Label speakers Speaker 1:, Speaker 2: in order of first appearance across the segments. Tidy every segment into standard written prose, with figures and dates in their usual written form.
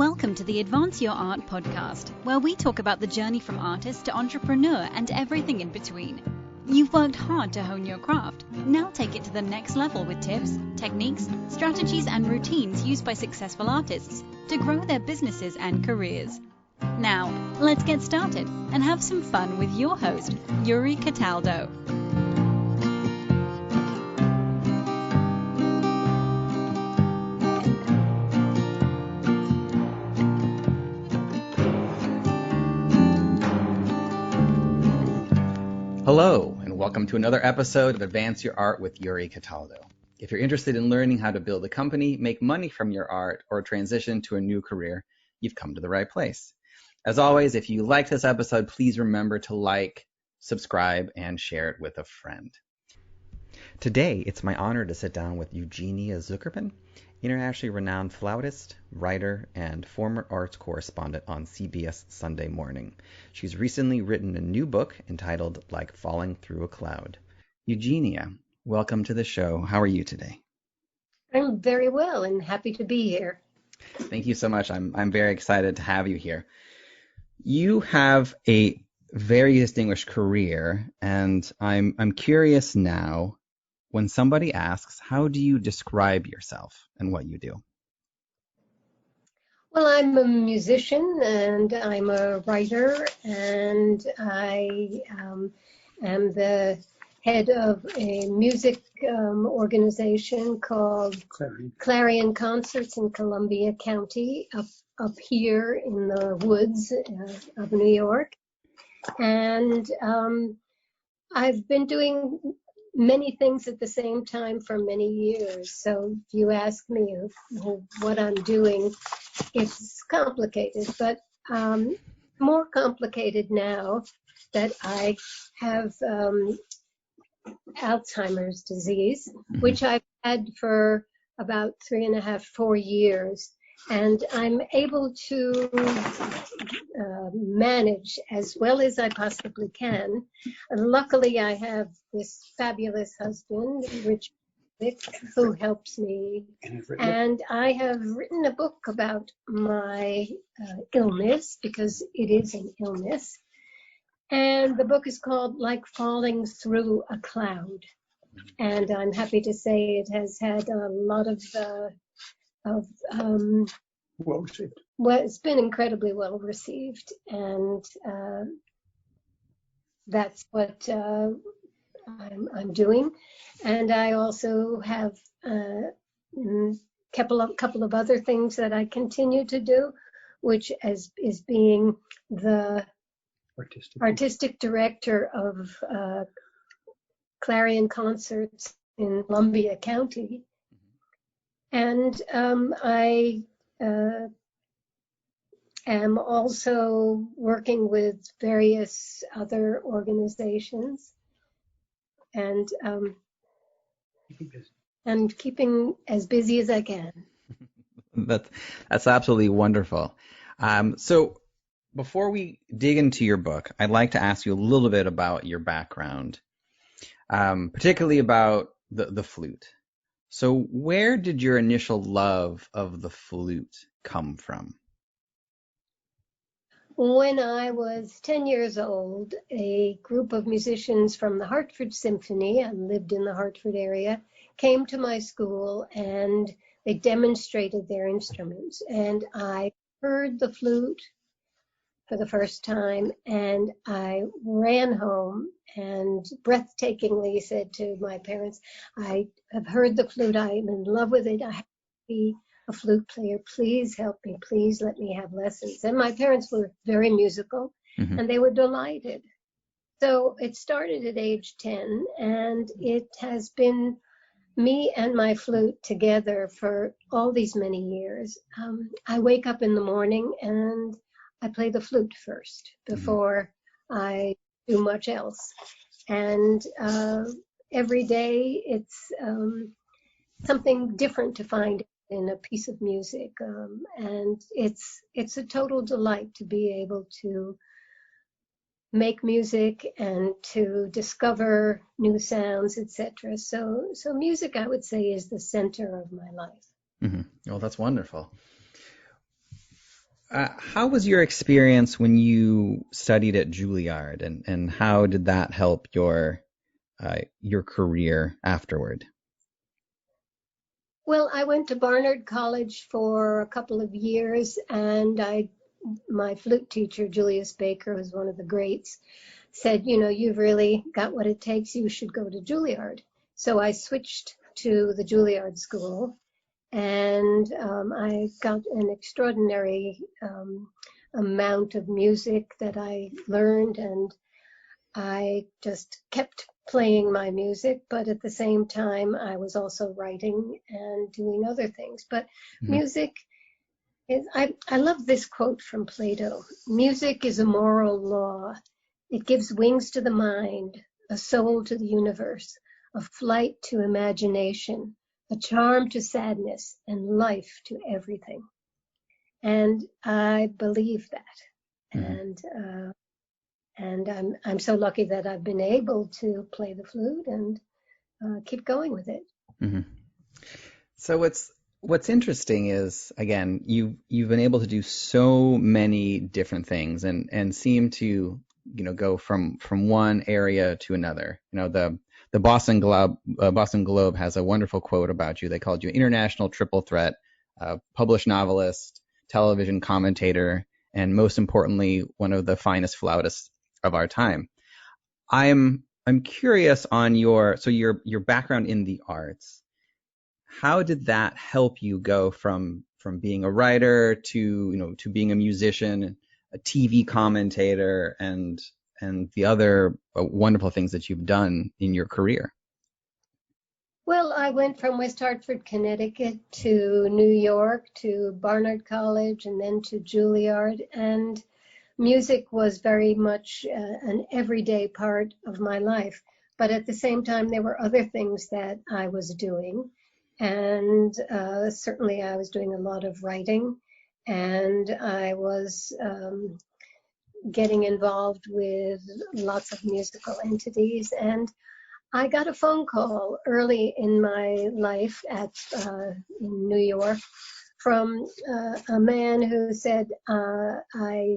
Speaker 1: Welcome to the Advance Your Art podcast, where we talk about the journey from artist to entrepreneur and everything in between. You've worked hard to hone your craft. Now take it to the next level with tips, techniques, strategies, and routines used by successful artists to grow their businesses and careers. Now, let's get started and have some fun with your host, Yuri Cataldo.
Speaker 2: Hello, and welcome to another episode of Advance Your Art with Yuri Cataldo. If you're interested in learning how to build a company, make money from your art, or transition to a new career, you've come to the right place. As always, if you like this episode, please remember to like, subscribe, and share it with a friend. Today, it's my honor to sit down with Eugenia Zuckerman, internationally renowned flautist, writer, and former arts correspondent on CBS Sunday Morning. She's recently written a new book entitled Like Falling Through a Cloud. Eugenia, welcome to the show. How are you today?
Speaker 3: I'm very well and happy to be here.
Speaker 2: Thank you so much. I'm very excited to have you here. You have a very distinguished career, and I'm curious now, when somebody asks, how do you describe yourself and what you do?
Speaker 3: Well, I'm a musician and I'm a writer, and I am the head of a music organization called Clarion Concerts in Columbia County, up here in the woods of New York. And I've been doing many things at the same time for many years. So if you ask me what I'm doing, it's complicated, but more complicated now that I have Alzheimer's disease, which I've had for about 3.5, 4 years. And I'm able to manage as well as I possibly can. Luckily, I have this fabulous husband, Rich, who helps me. And I have written a book about my illness, because it is an illness. And the book is called Like Falling Through a Cloud. And I'm happy to say it has had a lot of well received. Well, it's been incredibly well received, and that's what I'm doing. And I also have a couple of other things that I continue to do, which is being the artistic director of Clarion Concerts in Columbia County. And I am also working with various other organizations and keeping as busy as I can.
Speaker 2: That's absolutely wonderful. So before we dig into your book, I'd like to ask you a little bit about your background, particularly about the flute. So where did your initial love of the flute come from?
Speaker 3: When I was 10 years old, a group of musicians from the Hartford Symphony, I lived in the Hartford area, came to my school and they demonstrated their instruments. And I heard the flute for the first time, and I ran home and breathtakingly said to my parents, I have heard the flute, I'm in love with it, I have to be a flute player, please help me, please let me have lessons. And my parents were very musical, and they were delighted. So it started at age 10, and it has been me and my flute together for all these many years. I wake up in the morning and I play the flute first before I do much else. And every day it's something different to find in a piece of music. And it's a total delight to be able to make music and to discover new sounds, etc. So music, I would say, is the center of my life.
Speaker 2: Well, that's wonderful. How was your experience when you studied at Juilliard, and how did that help your career afterward?
Speaker 3: Well, I went to Barnard College for a couple of years, and my flute teacher, Julius Baker, who's one of the greats, said, you've really got what it takes. You should go to Juilliard. So I switched to the Juilliard School, and I got an extraordinary amount of music that I learned, and I just kept playing my music, but at the same time, I was also writing and doing other things. But
Speaker 2: Hmm.
Speaker 3: music is, I love this quote from Plato. Music is a moral law. It gives wings to the mind, a soul to the universe, a flight to imagination, a charm to sadness, and life to everything. And I believe that.
Speaker 2: Hmm.
Speaker 3: And I'm so lucky that I've been able to play the flute and keep going with it.
Speaker 2: Hmm. So what's interesting is, again, you've been able to do so many different things and seem to go from one area to another. The Boston Globe has a wonderful quote about you. They called you international triple threat, published novelist, television commentator, and most importantly, one of the finest flautists of our time. I'm curious on your background in the arts. How did that help you go from being a writer to to being a musician, a TV commentator, and the other wonderful things that you've done in your career?
Speaker 3: Well, I went from West Hartford, Connecticut to New York to Barnard College and then to Juilliard. And music was very much an everyday part of my life. But at the same time, there were other things that I was doing. And certainly I was doing a lot of writing, and I was getting involved with lots of musical entities. And I got a phone call early in my life in New York from a man who said, I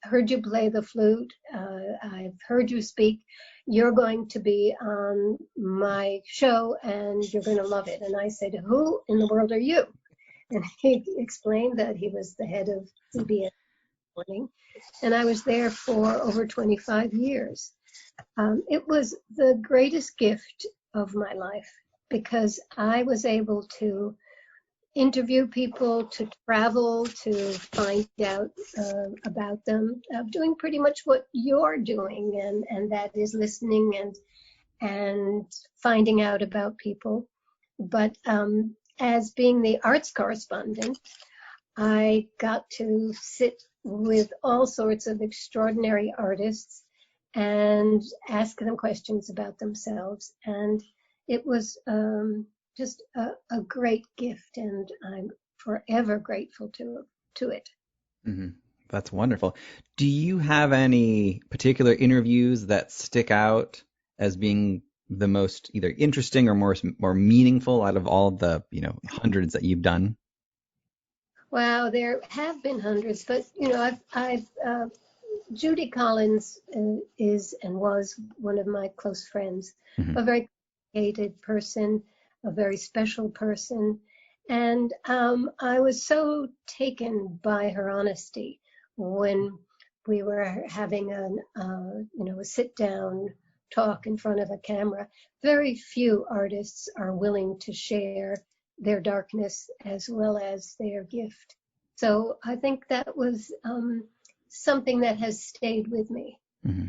Speaker 3: heard you play the flute. I've heard you speak. You're going to be on my show and you're going to love it. And I said, who in the world are you? And he explained that he was the head of CBS Morning. And I was there for over 25 years. It was the greatest gift of my life because I was able to interview people, to travel, to find out about them, doing pretty much what you're doing, and that is listening and finding out about people. But as being the arts correspondent, I got to sit with all sorts of extraordinary artists and ask them questions about themselves. And it was just a great gift, and I'm forever grateful to it.
Speaker 2: Hmm. That's wonderful. Do you have any particular interviews that stick out as being the most either interesting or more meaningful out of all the hundreds that you've done?
Speaker 3: Wow, there have been hundreds, but I've Judy Collins is and was one of my close friends,
Speaker 2: Hmm.
Speaker 3: a very complicated person, a very special person. And I was so taken by her honesty when we were having a sit down talk in front of a camera. Very few artists are willing to share their darkness as well as their gift. So I think that was something that has stayed with me.
Speaker 2: Hmm.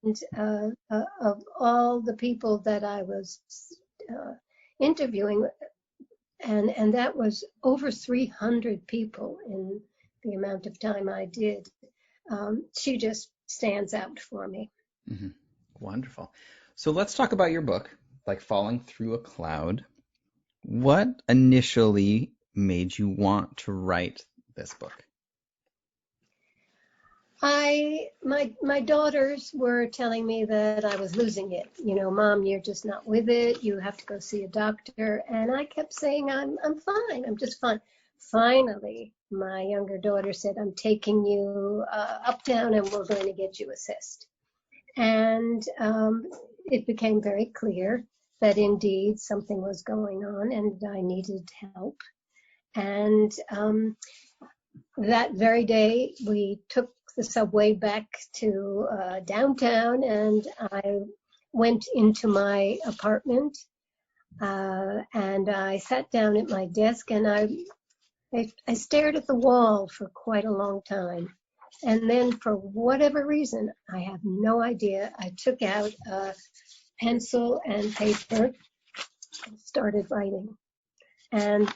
Speaker 3: And of all the people that I was interviewing, and that was over 300 people in the amount of time I did, she just stands out for me.
Speaker 2: Hmm. Wonderful. So let's talk about your book, like Falling Through a Cloud. What initially made you want to write this book?
Speaker 3: My daughters were telling me that I was losing it. Mom, you're just not with it. You have to go see a doctor. And I kept saying, I'm fine. I'm just fine. finally, my younger daughter said, I'm taking you uptown and we're going to get you assessed. And it became very clear that indeed something was going on and I needed help. And that very day, we took the subway back to downtown, and I went into my apartment, and I sat down at my desk, and I stared at the wall for quite a long time. And then, for whatever reason, I have no idea, I took out a pencil and paper and started writing. And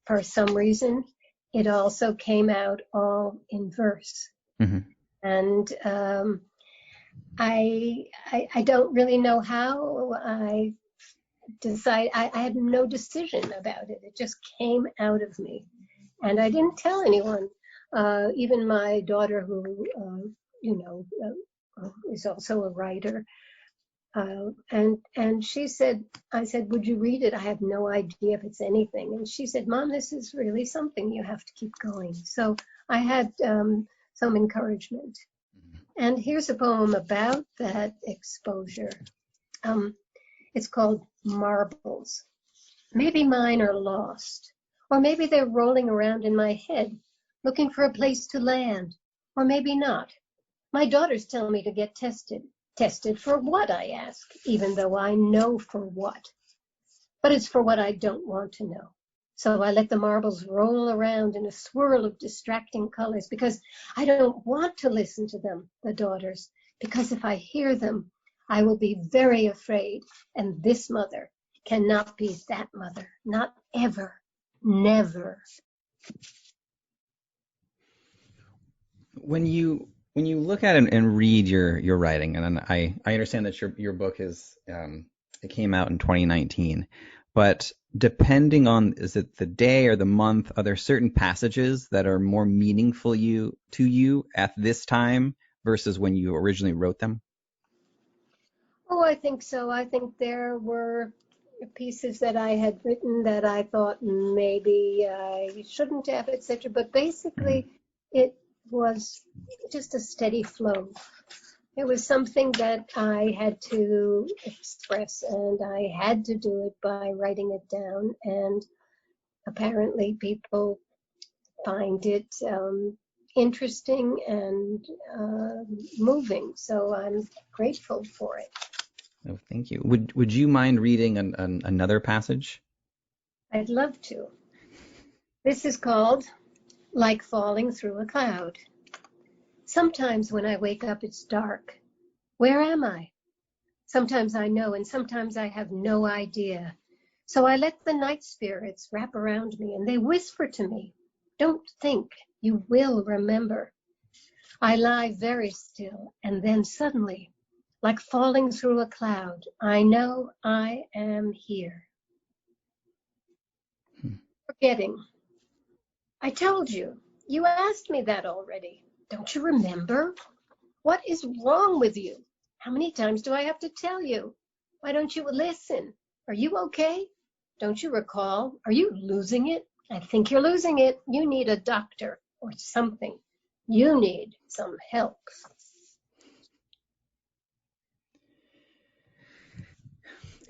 Speaker 3: for some reason, it also came out all in verse.
Speaker 2: Mm-hmm.
Speaker 3: And I don't really know how I decided. I had no decision about it. It just came out of me. And I didn't tell anyone. Even my daughter, who, is also a writer. And she said, I said, would you read it? I have no idea if it's anything. And she said, Mom, this is really something. You have to keep going. So I had some encouragement. And here's a poem about that exposure. It's called Marbles. Maybe mine are lost, or maybe they're rolling around in my head, looking for a place to land, or maybe not. My daughters tell me to get tested. Tested for what, I ask, even though I know for what. But it's for what I don't want to know. So I let the marbles roll around in a swirl of distracting colors because I don't want to listen to them, the daughters, because if I hear them, I will be very afraid. And this mother cannot be that mother, not ever, never.
Speaker 2: When you look at and read your writing, and I understand that your book is it came out in 2019, but depending on, is it the day or the month, are there certain passages that are more meaningful to you at this time versus when you originally wrote them?
Speaker 3: Oh, I think so. I think there were pieces that I had written that I thought maybe I shouldn't have, etc. But basically, it was just a steady flow. It was something that I had to express, and I had to do it by writing it down. And apparently, people find it interesting and moving. So I'm grateful for it.
Speaker 2: Oh, thank you. Would you mind reading another passage?
Speaker 3: I'd love to. This is called Like Falling Through a Cloud. Sometimes when I wake up, it's dark. Where am I? Sometimes I know, and sometimes I have no idea. So I let the night spirits wrap around me, and they whisper to me, don't think, you will remember. I lie very still, and then suddenly, like falling through a cloud, I know I am here. Forgetting. I told you. You asked me that already. Don't you remember? What is wrong with you? How many times do I have to tell you? Why don't you listen? Are you okay? Don't you recall? Are you losing it? I think you're losing it. You need a doctor or something. You need some help.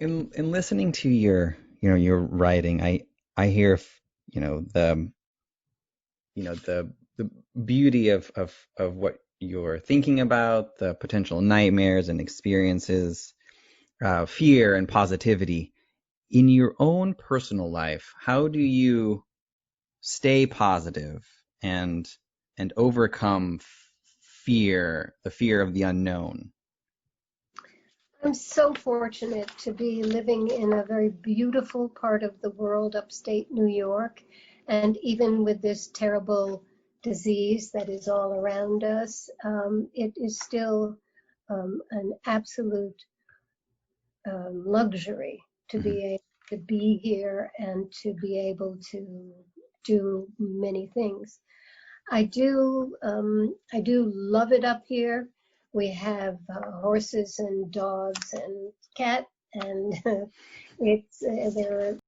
Speaker 2: In listening to your writing, I hear the beauty of what you're thinking about, the potential nightmares and experiences, fear and positivity. In your own personal life, how do you stay positive and overcome fear, the fear of the unknown?
Speaker 3: I'm so fortunate to be living in a very beautiful part of the world, upstate New York. And even with this terrible disease that is all around us, it is still an absolute luxury to be able to be here and to be able to do many things. I do love it up here. We have horses and dogs and cat, and there are